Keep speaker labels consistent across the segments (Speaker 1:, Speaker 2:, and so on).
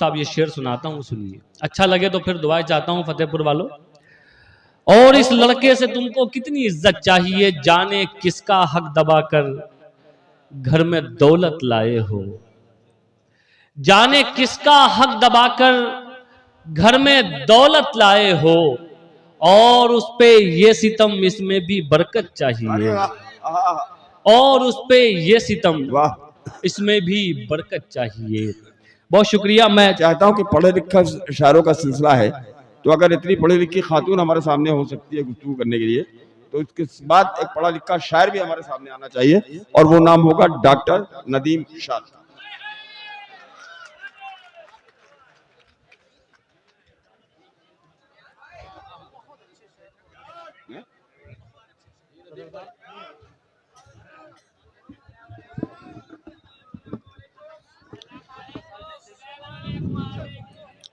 Speaker 1: साहब ये शेर सुनाता हूँ, सुनिए। अच्छा लगे तो फिर दुआएं चाहता हूँ फतेहपुर वालों। और इस लड़के से तुमको कितनी इज्जत चाहिए, जाने किसका हक दबाकर घर में दौलत लाए हो। जाने किसका हक दबाकर घर में दौलत लाए हो, और उस पे ये सितम इसमें भी बरकत चाहिए, और उस पे ये सितम इसमें भी बरकत चाहिए। बहुत शुक्रिया। मैं
Speaker 2: चाहता हूं कि पढ़े लिखे शायरों का सिलसिला है, तो अगर इतनी पढ़ी लिखी खातून हमारे सामने हो सकती है गुफ्तगू करने के लिए, तो इसके बाद एक पढ़ा लिखा शायर भी हमारे सामने आना चाहिए, और वो नाम होगा डॉक्टर नदीम शाद।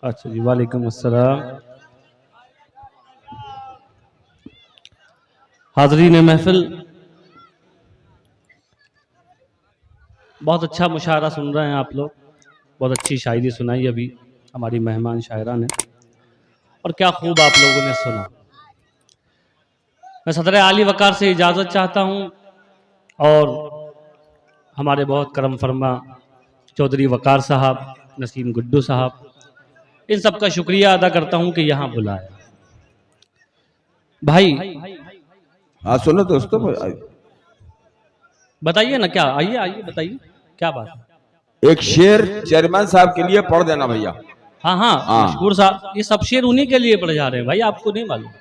Speaker 1: अच्छा जी, वालेकुम अस्सलाम। हाज़रीन महफिल, बहुत अच्छा मुशायरा सुन रहे हैं आप लोग। बहुत अच्छी शायरी सुनाई अभी हमारी मेहमान शायरा ने, और क्या खूब आप लोगों ने सुना। मैं सदर आली वकार से इजाज़त चाहता हूँ, और हमारे बहुत करम फरमा चौधरी वकार साहब, नसीम गुड्डू साहब, इन सब का शुक्रिया अदा करता हूँ कि यहाँ बुलाया। भाई
Speaker 2: हाँ सुनो दोस्तों,
Speaker 1: बताइए ना, क्या आइए आइए बताइए क्या बात है।
Speaker 2: एक शेर चेयरमैन साहब के लिए पढ़ देना भैया।
Speaker 1: हाँ हाँ मशकूर साहब, ये सब शेर उन्हीं के लिए पढ़े जा रहे हैं भाई, आपको नहीं मालूम?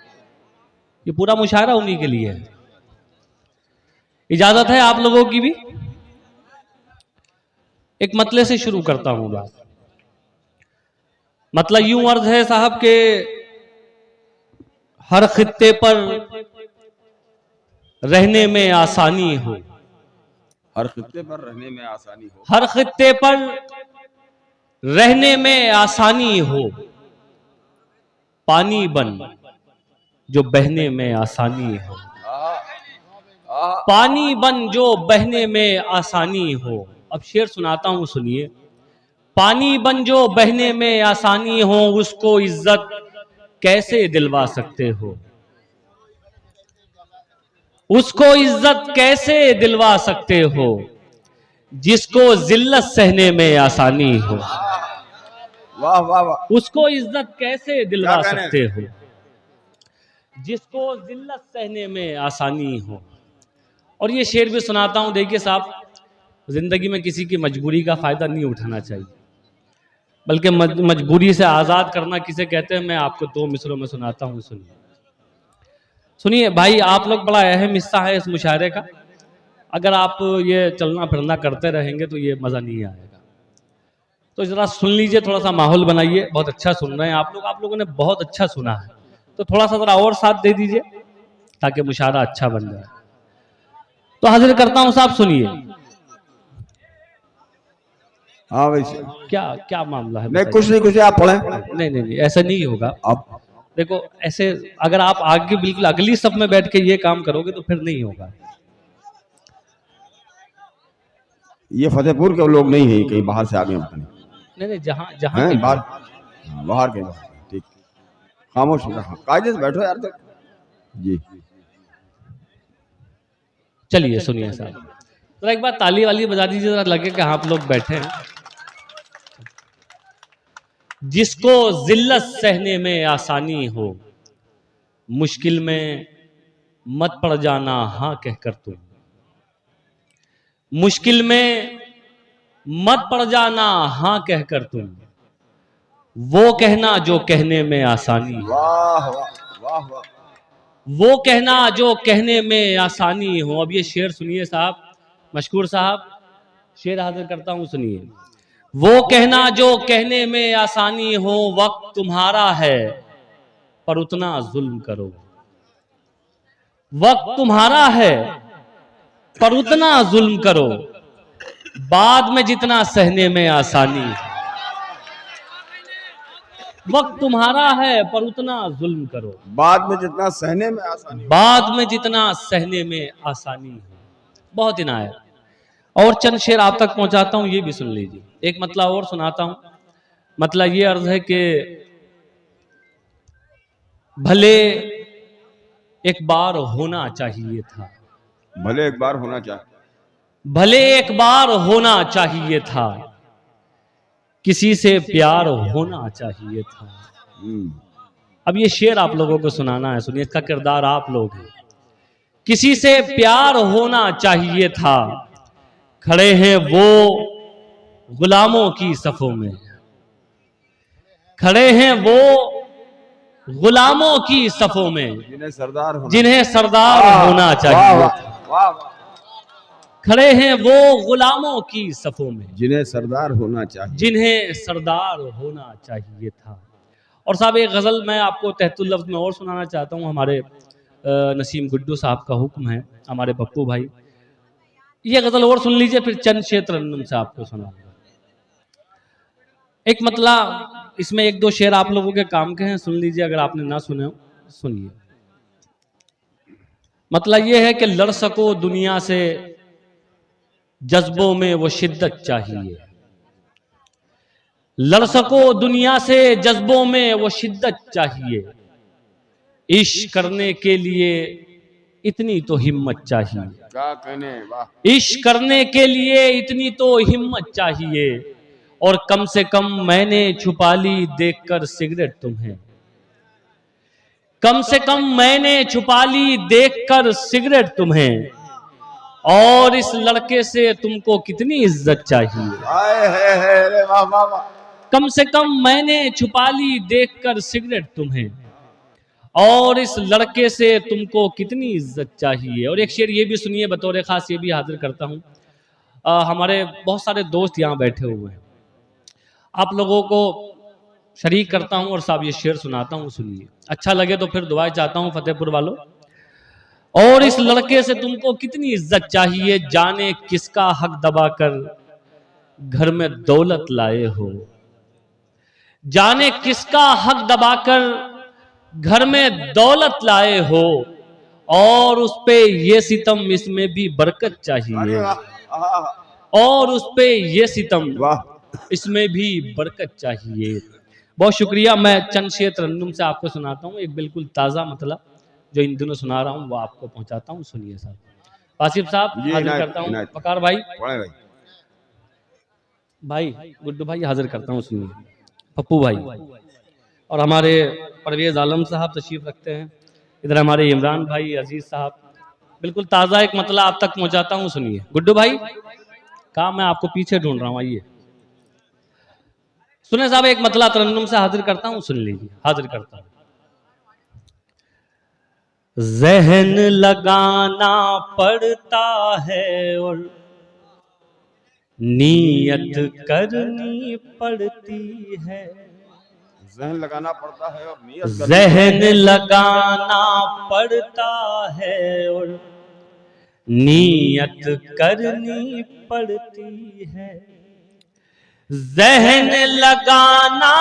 Speaker 1: ये पूरा मुशायरा उन्हीं के लिए है। इजाजत है आप लोगों की भी? एक मतले से शुरू करता हूं बात। मतलब यूं अर्ज है साहब के, हर खित्ते पर रहने में आसानी हो।
Speaker 2: हर खित्ते पर रहने में आसानी हो।
Speaker 1: हर खित्ते पर रहने में आसानी हो, पानी बन जो बहने में आसानी हो। पानी बन जो बहने में आसानी हो। अब शेर सुनाता हूं, सुनिए। पानी बन जो बहने में आसानी हो, उसको इज्जत कैसे दिलवा सकते हो। उसको इज्जत कैसे दिलवा सकते हो, जिसको जिल्लत सहने में आसानी हो।
Speaker 2: वाह वाह वाह।
Speaker 1: उसको इज्जत कैसे दिलवा सकते हो, जिसको जिल्लत सहने में आसानी हो। और ये शेर भी सुनाता हूं। देखिए साहब, जिंदगी में किसी की मजबूरी का फायदा नहीं उठाना चाहिए, बल्कि मजबूरी से आजाद करना किसे कहते हैं, मैं आपको 2 मिसरों में सुनाता हूं। सुनिए सुनिए भाई, आप लोग बड़ा अहम हिस्सा है इस मुशायरे का। अगर आप ये चलना फिरना करते रहेंगे तो ये मजा नहीं आएगा। तो जरा सुन लीजिए, थोड़ा सा माहौल बनाइए। बहुत अच्छा सुन रहे हैं आप लोग, आप लोगों ने बहुत अच्छा सुना है, तो थोड़ा सा जरा और साथ दे दीजिए ताकि मुशायरा अच्छा बन जाए। तो हाजिर करता हूं साहब, सुनिए।
Speaker 2: हाँ भाई,
Speaker 1: क्या क्या मामला है?
Speaker 2: नहीं कुछ नहीं, कुछ आप पढ़ें।
Speaker 1: नहीं नहीं नहीं, ऐसा नहीं होगा।
Speaker 2: आप
Speaker 1: देखो, ऐसे अगर आप आगे बिल्कुल अगली सब में बैठ के ये काम करोगे तो फिर नहीं होगा।
Speaker 2: ये फतेहपुर के लोग नहीं है, कहीं बाहर से आ गए हैं।
Speaker 1: नहीं नहीं, जहाँ जहाँ
Speaker 2: बाहर बाहर के। ठीक, खामोश कायदे से बैठो यार। जी
Speaker 1: चलिए सुनिए साहब, तो एक बार ताली वाली बजा दीजिए, जरा लगे कि आप लोग बैठे हैं। जिसको जिल्लत सहने में आसानी हो, मुश्किल में मत पड़ जाना हाँ कहकर तुम। मुश्किल में मत पड़ जाना हाँ कहकर तुम, वो कहना जो कहने में आसानी हो।
Speaker 2: वाह वाह वाह।
Speaker 1: वो कहना जो कहने में आसानी हो। अब ये शेर सुनिए साहब, मशकूर साहब, शेर हाजिर करता हूं, सुनिए। वो कहना जो कहने में आसानी हो, वक्त तुम्हारा है पर उतना जुल्म करो। वक्त तुम्हारा है पर उतना जुल्म करो, बाद में जितना सहने में आसानी है। वक्त तुम्हारा है पर उतना जुल्म करो,
Speaker 2: बाद में जितना सहने में आसानी।
Speaker 1: बाद में जितना सहने में आसानी है। बहुत इनायत। और चंद शेर आप तक पहुंचाता हूं, ये भी सुन लीजिए। एक मतलब और सुनाता हूं। मतलब ये अर्ज है कि भले एक बार होना चाहिए था,
Speaker 2: भले एक बार होना चाहिए,
Speaker 1: भले एक बार होना चाहिए था, किसी से प्यार होना चाहिए था। अब ये शेर आप लोगों को सुनाना है, सुनिए, इसका किरदार आप लोग हैं। किसी से प्यार होना चाहिए था, खड़े हैं वो गुलामों की सफों में, खड़े हैं वो गुलामों की सफों में, जिन्हें सरदार होना चाहिए था। खड़े हैं वो गुलामों की सफों में, जिन्हें सरदार होना चाहिए था। और साहब एक गज़ल मैं आपको तहतुल लफ्ज़ में और सुनाना चाहता हूँ। हमारे नसीम गुड्डू साहब का हुक्म है, हमारे पप्पू भाई, ये गज़ल और सुन लीजिए, फिर चंद शेर तरन्नुम से आपको सुनाऊंगा। एक मतलब इसमें एक दो शेर आप लोगों के काम के हैं, सुन लीजिए, अगर आपने ना सुने हो सुनिए। मतलब ये है कि लड़ सको दुनिया से जज्बों में वो शिद्दत चाहिए, लड़ सको दुनिया से जज्बों में वो शिद्दत चाहिए, इश्क करने के लिए इतनी तो हिम्मत चाहिए,
Speaker 2: क्या कहने, वाह।
Speaker 1: इश्क करने के लिए इतनी तो हिम्मत चाहिए, और कम से कम मैंने छुपा ली देखकर सिगरेट तुम्हें, कम से कम मैंने छुपा ली देखकर सिगरेट तुम्हें, और इस लड़के से तुमको कितनी इज्जत चाहिए,
Speaker 2: वाह वाह वाह।
Speaker 1: कम से कम मैंने छुपा ली देखकर सिगरेट तुम्हें, और इस लड़के से तुमको कितनी इज्जत चाहिए। और एक शेर ये भी सुनिए, बतौर खास ये भी हाजिर करता हूँ। हमारे बहुत सारे दोस्त यहाँ बैठे हुए हैं, आप लोगों को शरीक करता हूँ और साहब ये शेर सुनाता हूँ, सुनिए, अच्छा लगे तो फिर दुआएं चाहता हूँ फतेहपुर वालों। और इस लड़के से तुमको कितनी इज्जत चाहिए, जाने किसका हक दबाकर घर में दौलत लाए हो, जाने किसका हक दबाकर घर में दौलत लाए हो, और उस पे ये सितम इसमें भी बरकत चाहिए, और उस पे ये सितम इसमें भी बरकत चाहिए। बहुत शुक्रिया। मैं चंद शेर तरन्नुम से आपको सुनाता हूँ, एक बिल्कुल ताज़ा मतलब जो इन दिनों सुना रहा हूँ वो आपको पहुंचाता हूँ, सुनिए साहब। आसिफ साहब हाजिर करता हूँ, पकार भाई, भाई गुड्डू भाई हाजिर करता हूँ, सुनिए, पप्पू भाई, और हमारे परवेज आलम साहब तशरीफ रखते हैं, इधर हमारे इमरान भाई, अजीज साहब, बिल्कुल ताज़ा एक मतलब आप तक पहुंचाता हूँ, सुनिए। गुड्डू भाई कहाँ, मैं आपको पीछे ढूंढ रहा हूँ, आइए सुने साहब, एक मतलब तरन्नुम से हाजिर करता हूँ, सुन लीजिए, हाजिर करता हूँ। ज़हन लगाना पड़ता है और नीयत करनी पड़ती है,
Speaker 2: ज़हन लगाना पड़ता है और नियत,
Speaker 1: ज़हन लगाना पड़ता है और नीयत करनी पड़ती है, ज़हन लगाना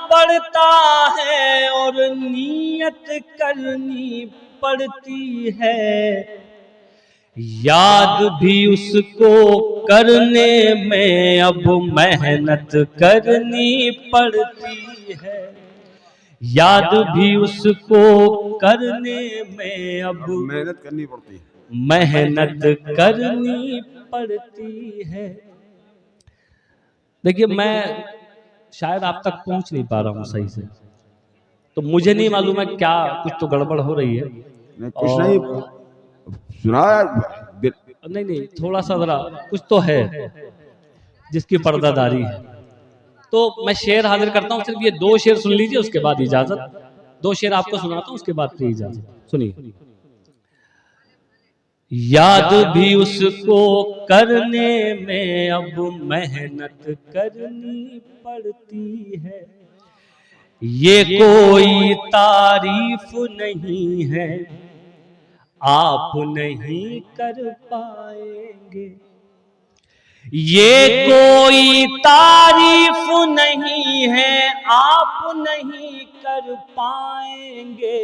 Speaker 1: पड़ता है और नीयत करनी पड़ती है, याद भी उसको करने में अब मेहनत करनी पड़ती है, याद भी उसको करने में अब
Speaker 2: मेहनत करनी पड़ती है,
Speaker 1: मेहनत करनी पड़ती है। देखिए मैं शायद आप तक पहुंच नहीं पा रहा हूं सही से, तो मुझे नहीं मालूम है क्या, कुछ तो गड़बड़ हो रही है।
Speaker 2: कुछ नहीं सुना,
Speaker 1: नहीं थोड़ा सा जरा कुछ तो है जिसकी पर्दादारी है। तो मैं शेर हाजिर करता हूँ, सिर्फ ये दो शेर सुन लीजिए, उसके बाद इजाजत, दो शेर आपको सुनाता हूँ, उसके बाद फिर इजाजत, सुनिए। याद भी उसको करने में अब मेहनत करनी पड़ती है, ये कोई तारीफ नहीं है, आप नहीं कर पाएंगे, ये कोई तारीफ नहीं है, आप नहीं कर पाएंगे,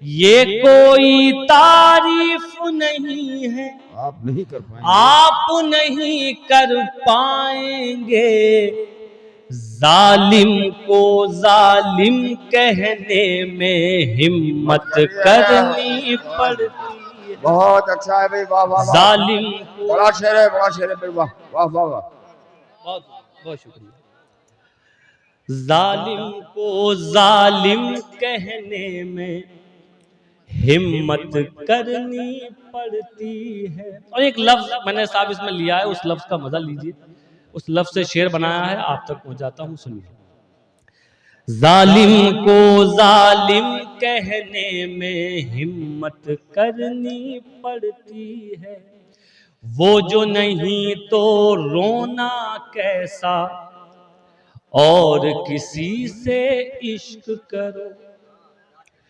Speaker 1: ये कोई तारीफ नहीं है,
Speaker 2: आप नहीं कर पाएंगे,
Speaker 1: आप नहीं कर पाएंगे, जालिम को जालिम कहने में हिम्मत करनी पड़ती है।
Speaker 2: बहुत अच्छा है भाई, वाह वाह वाह।
Speaker 1: जालिम को,
Speaker 2: बड़ा शेर है, बड़ा शेर है भाई, वाह वाह वाह वाह।
Speaker 1: बहुत बहुत शुक्रिया। जालिम को जालिम कहने में हिम्मत करनी पड़ती है। और एक लफ्ज मैंने साहब इसमें लिया है, उस लफ्ज का मजा लीजिए। उस लफ्ज से शेर बनाया है, आप तक पहुंचाता हूं, सुनिए। जालिम को जालिम कहने में हिम्मत करनी पड़ती है, वो जो नहीं तो रोना कैसा, और किसी से इश्क करो।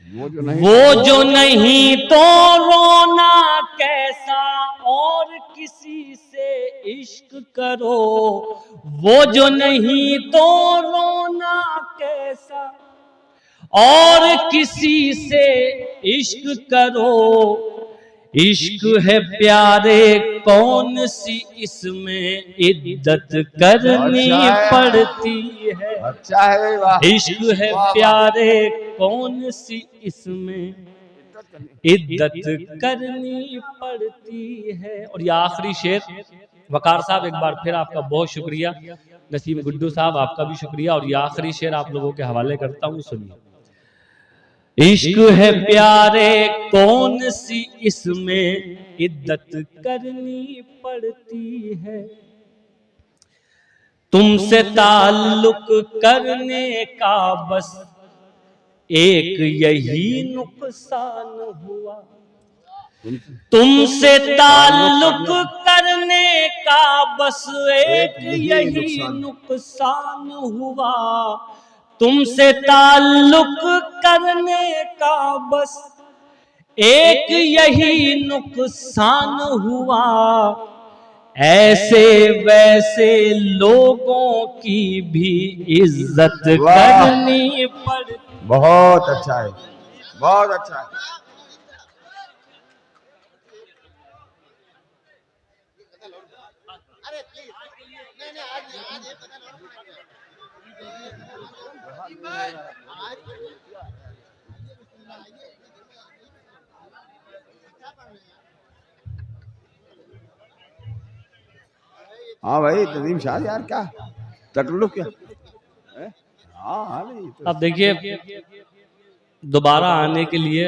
Speaker 1: वो जो नहीं तो रोना कैसा, और किसी से इश्क करो। वो जो नहीं तो रोना कैसा, और किसी से इश्क करो। इश्क है प्यारे कौन सी इसमें इद्दत करनी पड़ती है।
Speaker 2: अच्छा है वाह।
Speaker 1: इश्क है प्यारे कौन सी इसमें इद्दत करनी पड़ती है। और ये आखिरी शेर, वकार साहब एक बार फिर आपका बहुत शुक्रिया, नसीम गुड्डू साहब आपका भी शुक्रिया। और ये आखिरी शेर आप लोगों के हवाले करता हूँ, सुनिए। इश्क है प्यारे कौन सी इसमें इद्दत करनी पड़ती है। तुमसे ताल्लुक करने का बस एक यही नुकसान हुआ। तुमसे ताल्लुक करने का बस एक यही नुकसान हुआ। तुमसे ताल्लुक करने का बस एक यही नुकसान हुआ। ऐसे वैसे लोगों की भी इज्जत करनी पड़ती।
Speaker 2: बहुत अच्छा है, बहुत अच्छा है। हाँ भाई तजीम शाह यार, क्या तकल्लुफ क्या है? हाँ हाँ नहीं तो।
Speaker 1: अब देखिए, दोबारा आने के लिए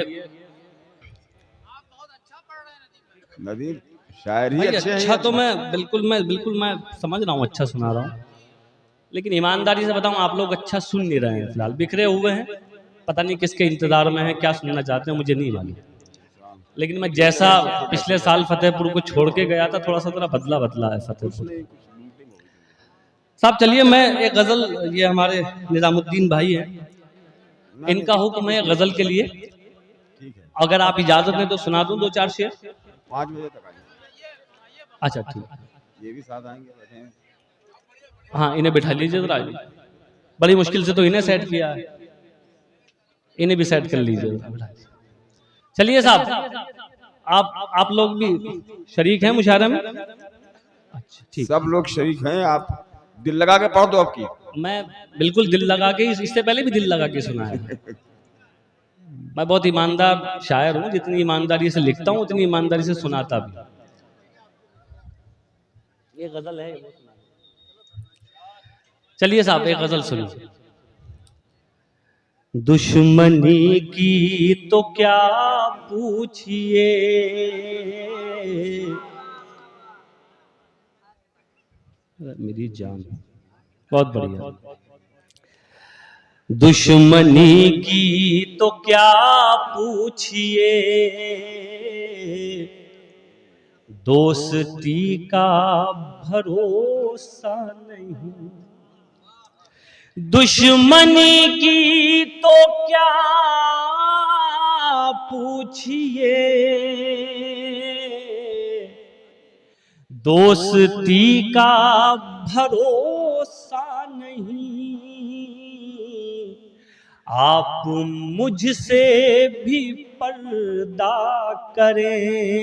Speaker 2: नदीम शायर ही अच्छे
Speaker 1: अच्छा तो मैं बिल्कुल मैं समझ रहा हूँ, अच्छा सुना रहा हूँ, लेकिन ईमानदारी से बताऊं आप लोग अच्छा सुन नहीं रहे हैं। फिलहाल बिखरे हुए हैं, पता नहीं किसके इंतजार में हैं, क्या सुनना चाहते हैं मुझे नहीं मालूम। लेकिन मैं जैसा पिछले साल फतेहपुर को छोड़ के गया था, थोड़ा सा बदला है फतेहपुर साहब। चलिए मैं एक गजल, ये हमारे निजामुद्दीन भाई हैं, इनका हुक्म है गजल के लिए, अगर आप इजाजत दें तो सुना दूं 2-4 शेर।
Speaker 2: 5 बजे तक आएंगे।
Speaker 1: अच्छा ठीक,
Speaker 2: ये भी साथ आएंगे, बैठे हैं।
Speaker 1: हाँ इन्हें बैठा लीजिए जरा, बड़ी मुश्किल से तो इन्हें सेट किया है, इन्हें भी सेट कर लीजिए। चलिए साहब, आप लोग भी शरीक हैं मुशायरे में? अच्छा ठीक,
Speaker 2: सब लोग शरीक हैं। आप दिल लगा के पढ़ दो आपकी।
Speaker 1: मैं बिल्कुल दिल लगा के, इससे पहले भी दिल लगा के सुना है। मैं बहुत ईमानदार शायर हूँ, जितनी ईमानदारी से लिखता हूँ उतनी ईमानदारी से सुनाता भी। ये गजल है, चलिए साहब एक गजल सुनिए। दुश्मनी की तो क्या पूछिए, मेरी जान, बहुत बढ़िया। दुश्मनी की तो क्या पूछिए, दोस्ती का भरोसा नहीं। दुश्मनी की तो क्या पूछिए, दोस्ती का भरोसा नहीं। आप मुझसे भी पर्दा करें,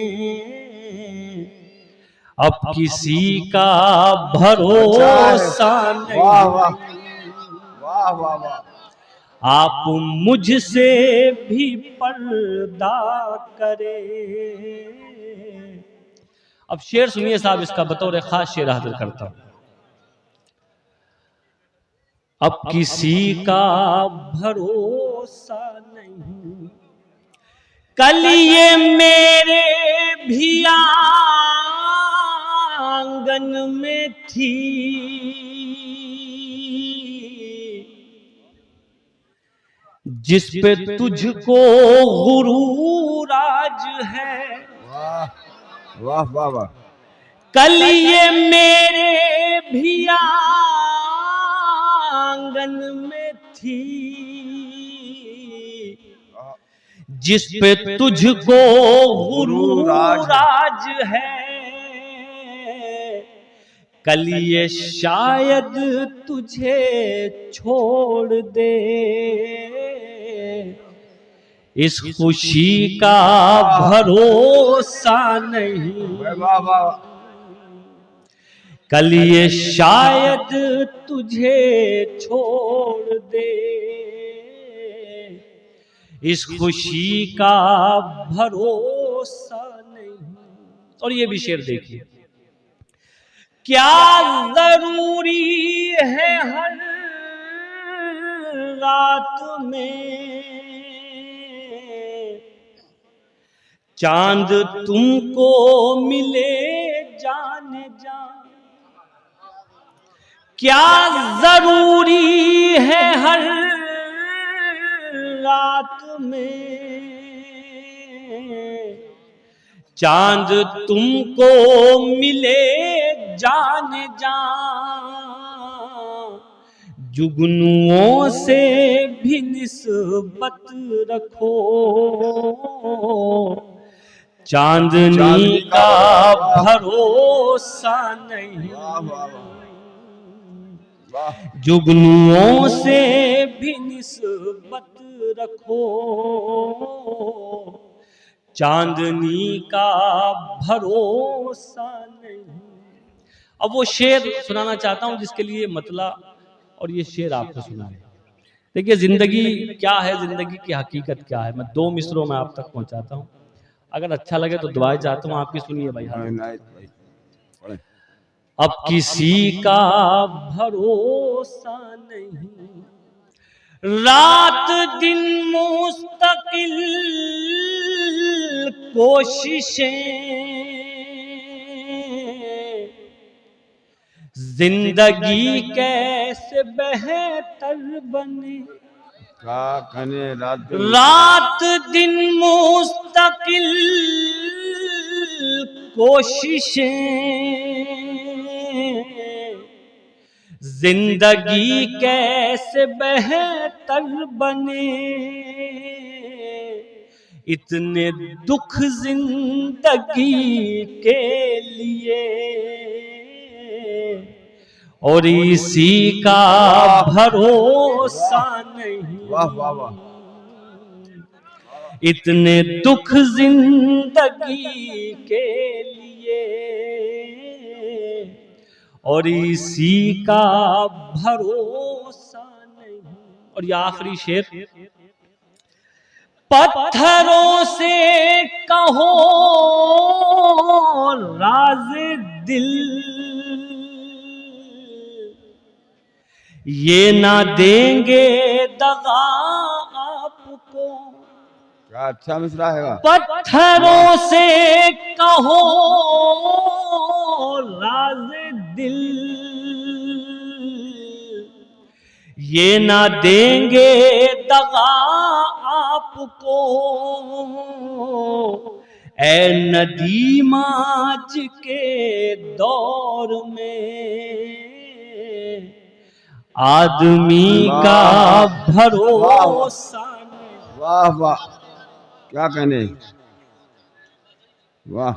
Speaker 1: अब किसी का भरोसा नहीं।
Speaker 2: वाह वाह वाह वाह वाह।
Speaker 1: आप मुझसे भी पर्दा करे। अब शेर सुनिए साहब, इसका बतौर खास शेर हाजिर करता हूं। अब किसी का भरोसा नहीं, कल ये मेरे भी आंगन में थी, जिस पे तुझको गुरूर आज है।
Speaker 2: वाह वाह वाह वाह।
Speaker 1: कल ये मेरे भी आंगन में थी, जिस पे तुझको गुरूर आज है। कल ये शायद तुझे छोड़ दे, इस खुशी का भरोसा नहीं।
Speaker 2: वाह वाह।
Speaker 1: कल ये शायद तुझे छोड़ दे, इस खुशी का भरोसा नहीं। और ये भी शेर देखिए, क्या जरूरी है हर रात में चांद तुमको मिले जाने जा। क्या जरूरी है हर रात में चांद तुमको मिले जाने जा। जुगनुओं से भी निस्बत रखो, चांदनी का भरोसा नहीं। जुगनुओं से भी निस्बत रखो, चांदनी का भरोसा नहीं। अब वो शेर सुनाना चाहता हूं जिसके लिए मतला और ये शेर आपको सुनाए। देखिए जिंदगी क्या है, जिंदगी की हकीकत क्या है, मैं 2 मिसरों में आप तक पहुंचाता हूं। अगर अच्छा लगे तो दुआएं चाहता हूं आपकी, सुनिए भाई। अब किसी का भरोसा नहीं, रात दिन मुस्तकिल कोशिशें, जिंदगी कैसे बेहतर बने। रात दिन मुस्तकिल कोशिशें, जिंदगी कैसे बेहतर बने। इतने दुख जिंदगी के लिए और इसी का भरोसा नहीं।
Speaker 2: वाह वाह वाह।
Speaker 1: इतने दुख जिंदगी के लिए और इसी का भरोसा नहीं। और ये आखिरी शेर, पत्थरों से कहो राज दिल, ये ना देंगे दगा आपको।
Speaker 2: क्या अच्छा मिसरा है।
Speaker 1: पत्थरों से कहो राज दिल, ये ना देंगे दगा आपको। ऐ नदीम आज के दौर में आदमी का भरोसा नहीं।
Speaker 2: वाह वाह, क्या कहने। वाह।